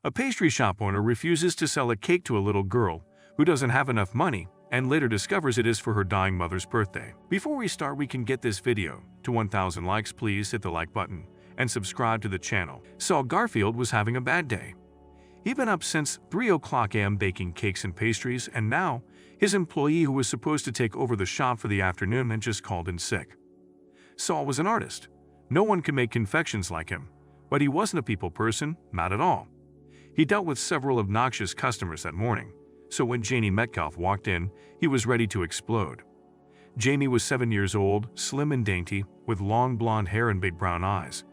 A pastry shop owner refuses to sell a cake to a little girl who doesn't have enough money and later discovers it is for her dying mother's birthday. Before we start, we can get this video to 1,000 likes. Please hit the like button and subscribe to the channel. Saul Garfield was having a bad day. He'd been up since 3 a.m. baking cakes and pastries, and now his employee who was supposed to take over the shop for the afternoon had just called in sick. Saul was an artist. No one could make confections like him, but he wasn't a people person, not at all. He dealt with several obnoxious customers that morning, so when Janie Metcalf walked in, he was ready to explode. Jamie was 7 years old, slim and dainty, with long blonde hair and big brown eyes.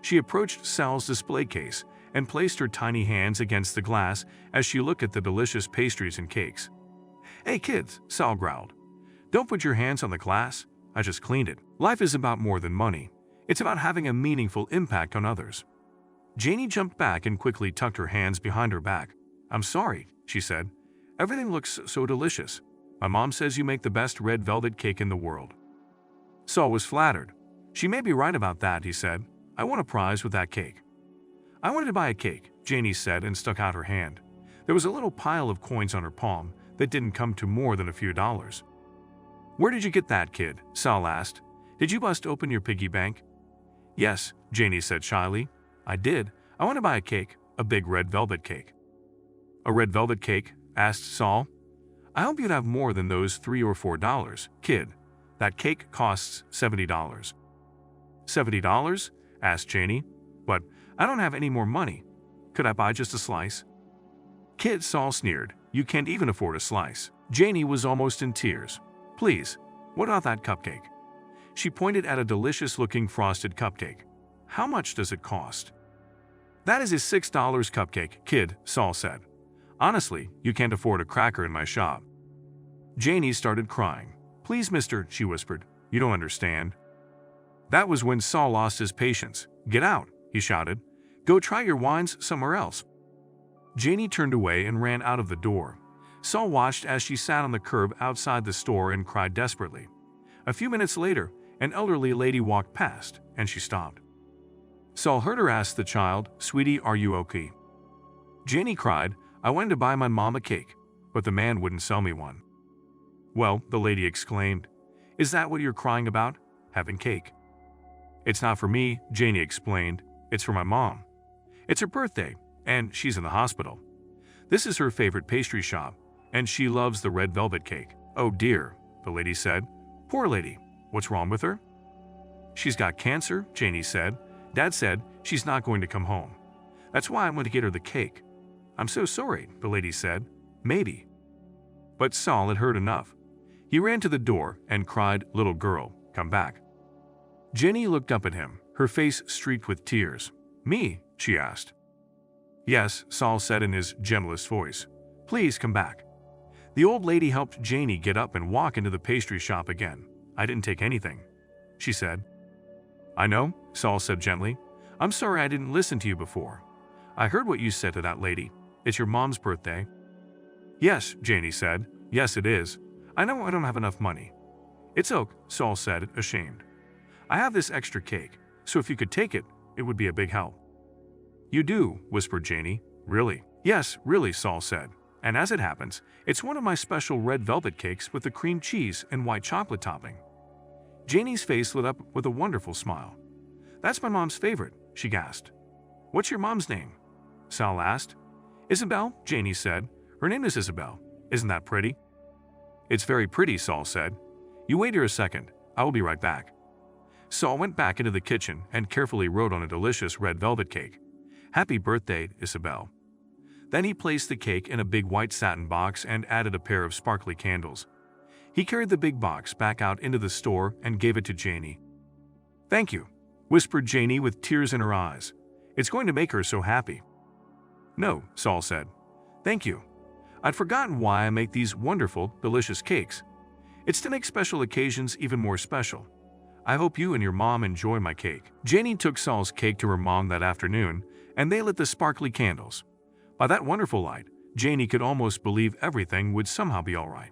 She approached Sal's display case and placed her tiny hands against the glass as she looked at the delicious pastries and cakes. "Hey kids," Sal growled. "Don't put your hands on the glass. I just cleaned it." Life is about more than money. It's about having a meaningful impact on others. Janie jumped back and quickly tucked her hands behind her back. "I'm sorry," she said. "Everything looks so delicious. My mom says you make the best red velvet cake in the world." Saul was flattered. "She may be right about that," he said. "I won a prize with that cake." "I wanted to buy a cake," Janie said and stuck out her hand. There was a little pile of coins on her palm that didn't come to more than a few dollars. "Where did you get that, kid?" Sal asked. "Did you bust open your piggy bank?" "Yes," Janie said shyly. "I did. I want to buy a cake, a big red velvet cake." "A red velvet cake?" asked Saul. "I hope you'd have more than those $3 or $4, kid. That cake costs $70. $70? asked Janie. "But I don't have any more money. Could I buy just a slice?" "Kid," Saul sneered, "you can't even afford a slice." Janie was almost in tears. "Please, what about that cupcake?" She pointed at a delicious-looking frosted cupcake. "How much does it cost?" "That is a $6 cupcake, kid," Saul said. "Honestly, you can't afford a cracker in my shop." Janie started crying. "Please, mister," she whispered. "You don't understand." That was when Saul lost his patience. "Get out," he shouted. "Go try your wines somewhere else." Janie turned away and ran out of the door. Saul watched as she sat on the curb outside the store and cried desperately. A few minutes later, an elderly lady walked past, and she stopped. Saul heard her ask the child, "Sweetie, are you okay?" Janie cried, "I wanted to buy my mom a cake, but the man wouldn't sell me one." "Well," the lady exclaimed, "is that what you're crying about? Having cake?" "It's not for me," Janie explained. "It's for my mom. It's her birthday, and she's in the hospital. This is her favorite pastry shop, and she loves the red velvet cake." "Oh dear," the lady said. "Poor lady. What's wrong with her?" "She's got cancer," Janie said. "Dad said she's not going to come home. That's why I went to get her the cake." "I'm so sorry," the lady said. "Maybe." But Saul had heard enough. He ran to the door and cried, "Little girl, come back." Jenny looked up at him, her face streaked with tears. "Me?" she asked. "Yes," Saul said in his gentlest voice. "Please come back." The old lady helped Janie get up and walk into the pastry shop again. "I didn't take anything," she said. "I know," Saul said gently. "I'm sorry I didn't listen to you before. I heard what you said to that lady. It's your mom's birthday." "Yes," Janie said. "Yes, it is. I know I don't have enough money." "It's okay," Saul said, ashamed. "I have this extra cake, so if you could take it, it would be a big help." "You do," whispered Janie. "Really?" "Yes, really," Saul said. "And as it happens, it's one of my special red velvet cakes with the cream cheese and white chocolate topping." Janie's face lit up with a wonderful smile. "That's my mom's favorite," she gasped. "What's your mom's name?" Sal asked. "Isabel," Janie said. "Her name is Isabel. Isn't that pretty?" "It's very pretty," Saul said. "You wait here a second. I will be right back." Saul went back into the kitchen and carefully wrote on a delicious red velvet cake, "Happy birthday, Isabel." Then he placed the cake in a big white satin box and added a pair of sparkly candles. He carried the big box back out into the store and gave it to Janie. "Thank you," whispered Janie with tears in her eyes. "It's going to make her so happy." "No," Saul said. "Thank you. I'd forgotten why I make these wonderful, delicious cakes. It's to make special occasions even more special. I hope you and your mom enjoy my cake." Janie took Saul's cake to her mom that afternoon, and they lit the sparkly candles. By that wonderful light, Janie could almost believe everything would somehow be all right.